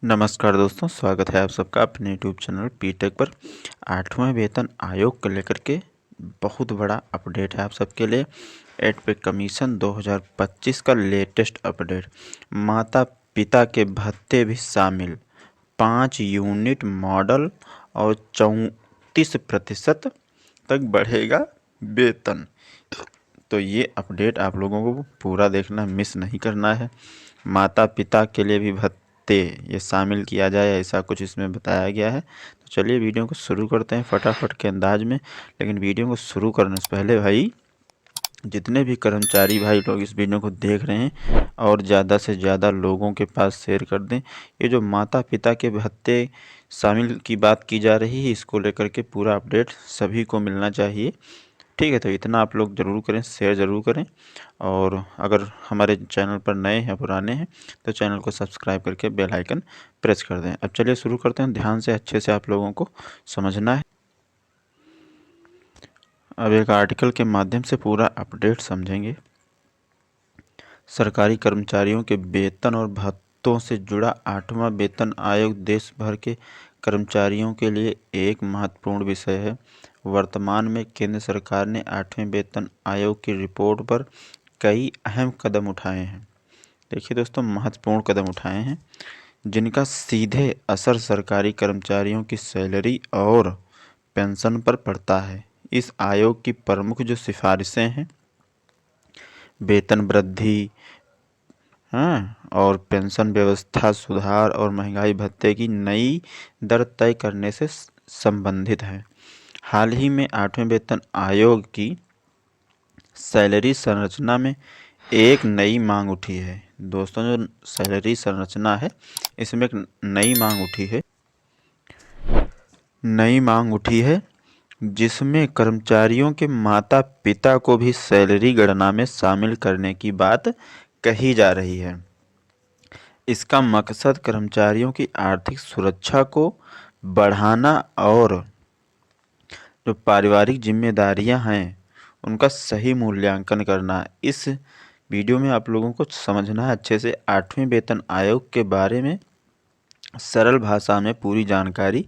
नमस्कार दोस्तों, स्वागत है आप सबका अपने यूट्यूब चैनल पीटेक पर। 8वें वेतन आयोग को लेकर के बहुत बड़ा अपडेट है आप सबके लिए। 8 पे कमीशन 2025 का लेटेस्ट अपडेट। माता पिता के भत्ते भी शामिल, 5 यूनिट मॉडल और 34% तक बढ़ेगा वेतन। तो ये अपडेट आप लोगों को पूरा देखना, मिस नहीं करना है। माता पिता के लिए भी भत्ते ये शामिल किया जाए, ऐसा कुछ इसमें बताया गया है। तो चलिए वीडियो को शुरू करते हैं फटाफट के अंदाज में। लेकिन वीडियो को शुरू करने से पहले भाई, जितने भी कर्मचारी भाई लोग इस वीडियो को देख रहे हैं और ज़्यादा से ज़्यादा लोगों के पास शेयर कर दें। ये जो माता पिता के भत्ते शामिल की बात की जा रही है, इसको लेकर के पूरा अपडेट सभी को मिलना चाहिए। ठीक है, तो इतना आप लोग ज़रूर करें, शेयर ज़रूर करें। और अगर हमारे चैनल पर नए हैं, पुराने हैं, तो चैनल को सब्सक्राइब करके बेल आइकन प्रेस कर दें। अब चलिए शुरू करते हैं। ध्यान से अच्छे से आप लोगों को समझना है। अब एक आर्टिकल के माध्यम से पूरा अपडेट समझेंगे। सरकारी कर्मचारियों के वेतन और भत्तों से जुड़ा 8वां वेतन आयोग देश भर के कर्मचारियों के लिए एक महत्वपूर्ण विषय है। वर्तमान में केंद्र सरकार ने 8वें वेतन आयोग की रिपोर्ट पर कई अहम कदम उठाए हैं। देखिए दोस्तों, महत्वपूर्ण कदम उठाए हैं जिनका सीधे असर सरकारी कर्मचारियों की सैलरी और पेंशन पर पड़ता है। इस आयोग की प्रमुख जो सिफारिशें हैं, वेतन वृद्धि, और पेंशन व्यवस्था सुधार और महंगाई भत्ते की नई दर तय करने से संबंधित है। हाल ही में 8वें वेतन आयोग की सैलरी संरचना में एक नई मांग उठी है। दोस्तों, जो सैलरी संरचना है, इसमें एक नई मांग उठी है जिसमें कर्मचारियों के माता पिता को भी सैलरी गणना में शामिल करने की बात कही जा रही है। इसका मकसद कर्मचारियों की आर्थिक सुरक्षा को बढ़ाना और जो पारिवारिक जिम्मेदारियां हैं उनका सही मूल्यांकन करना। इस वीडियो में आप लोगों को समझना है अच्छे से। 8वें वेतन आयोग के बारे में सरल भाषा में पूरी जानकारी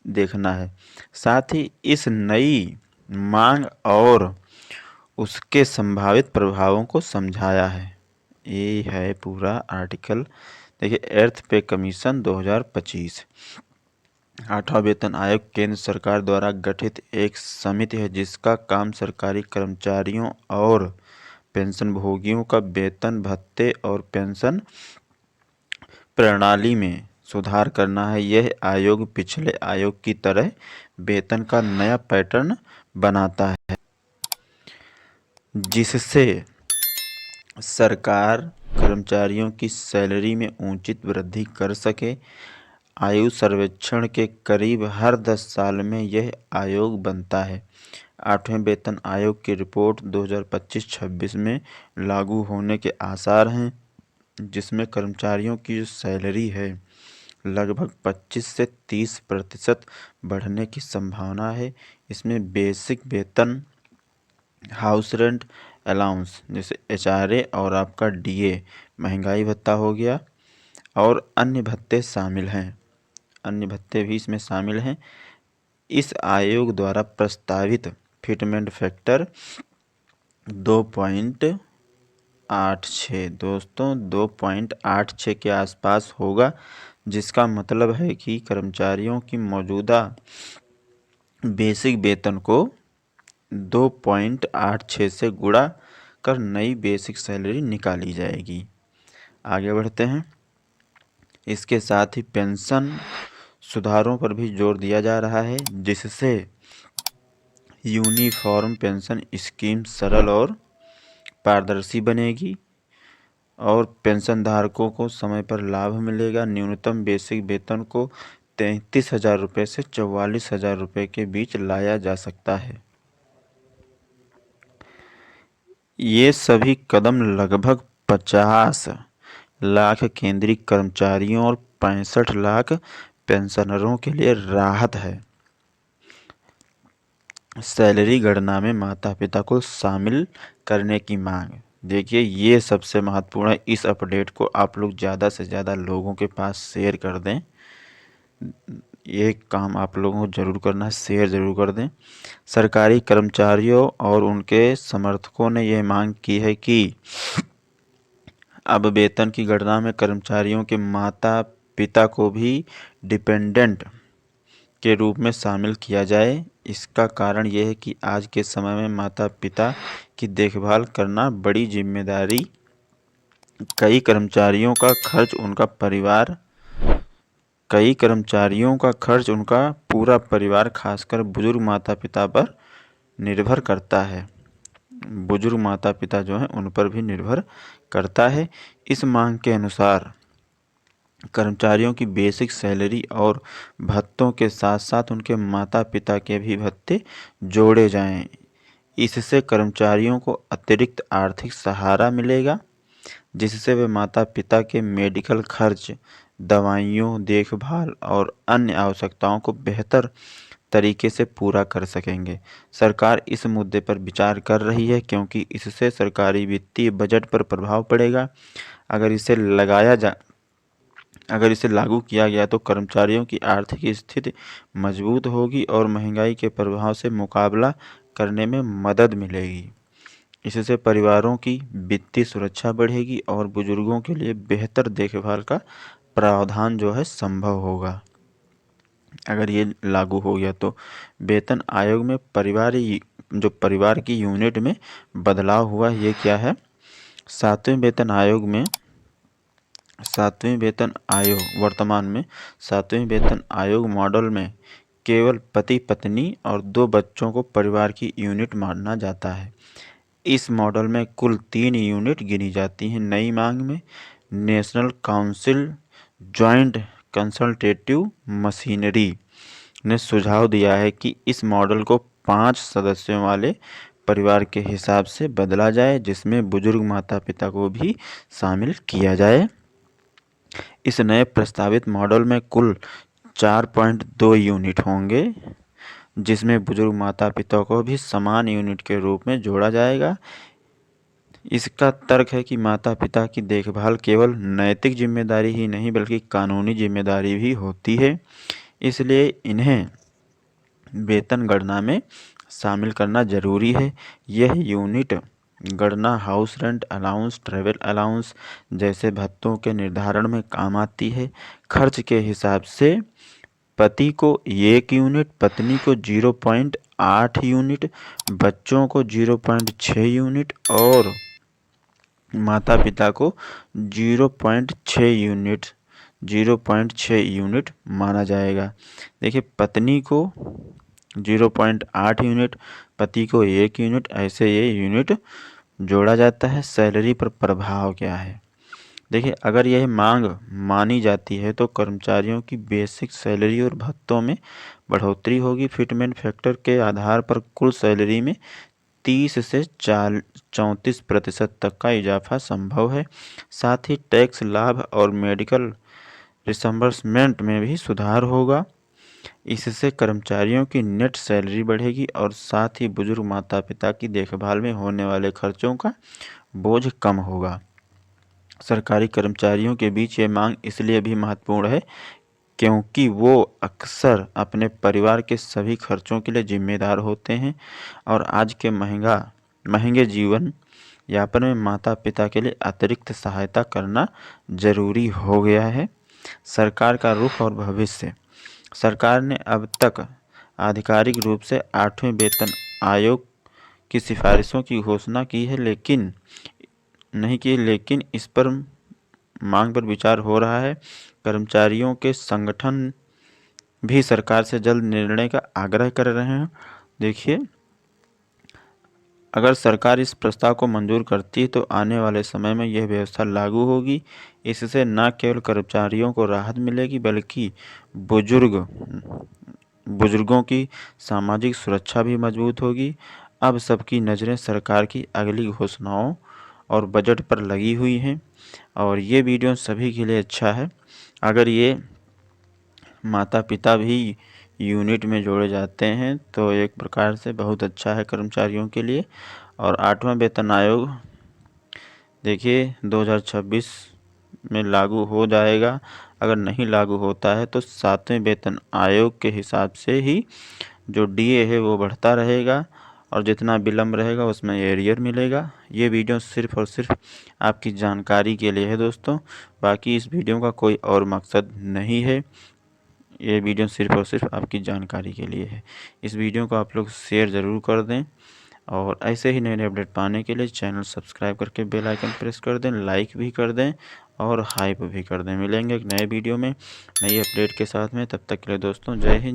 देखना है। साथ ही इस नई मांग और उसके संभावित प्रभावों को समझाया है। ये है पूरा आर्टिकल। देखिए, एर्थ पे कमीशन 2025। 8वां वेतन आयोग केंद्र सरकार द्वारा गठित एक समिति है जिसका काम सरकारी कर्मचारियों और पेंशनभोगियों का वेतन, भत्ते और पेंशन प्रणाली में सुधार करना है। यह आयोग पिछले आयोग की तरह वेतन का नया पैटर्न बनाता है जिससे सरकार कर्मचारियों की सैलरी में उचित वृद्धि कर सके। आयु सर्वेक्षण के करीब हर 10 साल में यह आयोग बनता है। 8वें वेतन आयोग की रिपोर्ट 2025-26 में लागू होने के आसार हैं, जिसमें कर्मचारियों की जो सैलरी है लगभग 25 से 30% बढ़ने की संभावना है। इसमें बेसिक वेतन, हाउस रेंट अलाउंस जैसे HRA और आपका DA, महंगाई भत्ता हो गया, और अन्य भत्ते शामिल हैं। अन्य भत्ते भी इसमें शामिल हैं। इस आयोग द्वारा प्रस्तावित फिटमेंट फैक्टर 2.86 दोस्तों 2.86 के आसपास होगा, जिसका मतलब है कि कर्मचारियों की मौजूदा बेसिक वेतन को 2.86 से गुणा कर नई बेसिक सैलरी निकाली जाएगी। आगे बढ़ते हैं। इसके साथ ही पेंशन सुधारों पर भी जोर दिया जा रहा है जिससे यूनिफॉर्म पेंशन स्कीम सरल और पारदर्शी बनेगी और पेंशनधारकों को समय पर लाभ मिलेगा। न्यूनतम बेसिक वेतन को 33,000 रुपये से 44,000 रुपये के बीच लाया जा सकता है। ये सभी कदम लगभग 50 लाख केंद्रीय कर्मचारियों और 65 लाख पेंशनरों के लिए राहत है। सैलरी गणना में माता पिता को शामिल करने की मांग। देखिए ये सबसे महत्वपूर्ण है। इस अपडेट को आप लोग ज़्यादा से ज़्यादा लोगों के पास शेयर कर दें। ये काम आप लोगों को ज़रूर करना है, शेयर ज़रूर कर दें। सरकारी कर्मचारियों और उनके समर्थकों ने यह मांग की है कि अब वेतन की गणना में कर्मचारियों के माता पिता को भी डिपेंडेंट के रूप में शामिल किया जाए। इसका कारण यह है कि आज के समय में माता पिता की देखभाल करना बड़ी जिम्मेदारी। कई कर्मचारियों का खर्च उनका पूरा परिवार खासकर बुजुर्ग माता पिता पर निर्भर करता है। बुजुर्ग माता पिता जो हैं उन पर भी निर्भर करता है। इस मांग के अनुसार कर्मचारियों की बेसिक सैलरी और भत्तों के साथ साथ उनके माता पिता के भी भत्ते जोड़े जाएं। इससे कर्मचारियों को अतिरिक्त आर्थिक सहारा मिलेगा, जिससे वे माता पिता के मेडिकल खर्च, दवाइयों, देखभाल और अन्य आवश्यकताओं को बेहतर तरीके से पूरा कर सकेंगे। सरकार इस मुद्दे पर विचार कर रही है क्योंकि इससे सरकारी वित्तीय बजट पर प्रभाव पड़ेगा। अगर इसे लागू किया गया तो कर्मचारियों की आर्थिक स्थिति मजबूत होगी और महंगाई के प्रभाव से मुकाबला करने में मदद मिलेगी। इससे परिवारों की वित्तीय सुरक्षा बढ़ेगी और बुजुर्गों के लिए बेहतर देखभाल का प्रावधान जो है संभव होगा। अगर ये लागू हो गया तो वेतन आयोग में परिवार की यूनिट में बदलाव हुआ, ये क्या है? वर्तमान में सातवें वेतन आयोग मॉडल में केवल पति पत्नी और 2 बच्चों को परिवार की यूनिट माना जाता है। इस मॉडल में कुल 3 यूनिट गिनी जाती हैं। नई मांग में national council joint consultative machinery ने सुझाव दिया है कि इस मॉडल को 5 सदस्यों वाले परिवार के हिसाब से बदला जाए, जिसमें बुजुर्ग माता पिता को भी शामिल किया जाए। इस नए प्रस्तावित मॉडल में कुल 4.2 यूनिट होंगे, जिसमें बुजुर्ग माता पिता को भी समान यूनिट के रूप में जोड़ा जाएगा। इसका तर्क है कि माता पिता की देखभाल केवल नैतिक जिम्मेदारी ही नहीं बल्कि कानूनी जिम्मेदारी भी होती है, इसलिए इन्हें वेतन गणना में शामिल करना जरूरी है। यह यूनिट गणना house rent allowance, travel allowance जैसे भत्तों के निर्धारण में काम आती है। खर्च के हिसाब से पति को 1 यूनिट, पत्नी को 0.8 यूनिट, बच्चों को 0.6 यूनिट और माता पिता को 0.6 यूनिट माना जाएगा। देखिए पत्नी को 0.8 यूनिट, पति को 1 यूनिट, ऐसे ये यूनिट जोड़ा जाता है। सैलरी पर प्रभाव क्या है? देखिए अगर यह मांग मानी जाती है तो कर्मचारियों की बेसिक सैलरी और भत्तों में बढ़ोतरी होगी। फिटमेंट फैक्टर के आधार पर कुल सैलरी में 30 से 34% तक का इजाफा संभव है। साथ ही टैक्स लाभ और मेडिकल रिसम्बर्समेंट में भी सुधार होगा। इससे कर्मचारियों की नेट सैलरी बढ़ेगी और साथ ही बुजुर्ग माता पिता की देखभाल में होने वाले खर्चों का बोझ कम होगा। सरकारी कर्मचारियों के बीच ये मांग इसलिए भी महत्वपूर्ण है क्योंकि वो अक्सर अपने परिवार के सभी खर्चों के लिए जिम्मेदार होते हैं और आज के महंगे जीवन यापन में माता पिता के लिए अतिरिक्त सहायता करना जरूरी हो गया है। सरकार का रुख और भविष्य। सरकार ने अब तक आधिकारिक रूप से 8वें वेतन आयोग की सिफारिशों की घोषणा की है, लेकिन इस पर मांग पर विचार हो रहा है। कर्मचारियों के संगठन भी सरकार से जल्द निर्णय का आग्रह कर रहे हैं। देखिए अगर सरकार इस प्रस्ताव को मंजूर करती है तो आने वाले समय में यह व्यवस्था लागू होगी। इससे न केवल कर्मचारियों को राहत मिलेगी बल्कि बुजुर्गों की सामाजिक सुरक्षा भी मजबूत होगी। अब सबकी नज़रें सरकार की अगली घोषणाओं और बजट पर लगी हुई हैं और ये वीडियो सभी के लिए अच्छा है। अगर ये माता पिता भी यूनिट में जोड़े जाते हैं तो एक प्रकार से बहुत अच्छा है कर्मचारियों के लिए। और 8वां वेतन आयोग देखिए 2026 में लागू हो जाएगा। अगर नहीं लागू होता है तो 7वें वेतन आयोग के हिसाब से ही जो डीए है वो बढ़ता रहेगा और जितना विलम्ब रहेगा उसमें एरियर मिलेगा। ये वीडियो सिर्फ़ और सिर्फ आपकी जानकारी के लिए है दोस्तों, बाकी इस वीडियो का कोई और मकसद नहीं है। ये वीडियो सिर्फ़ और सिर्फ आपकी जानकारी के लिए है। इस वीडियो को आप लोग शेयर ज़रूर कर दें और ऐसे ही नए नए अपडेट पाने के लिए चैनल सब्सक्राइब करके बेल आइकन प्रेस कर दें, लाइक भी कर दें और हाइप भी कर दें। मिलेंगे एक नए वीडियो में नई अपडेट के साथ में, तब तक के लिए दोस्तों जय हिंद।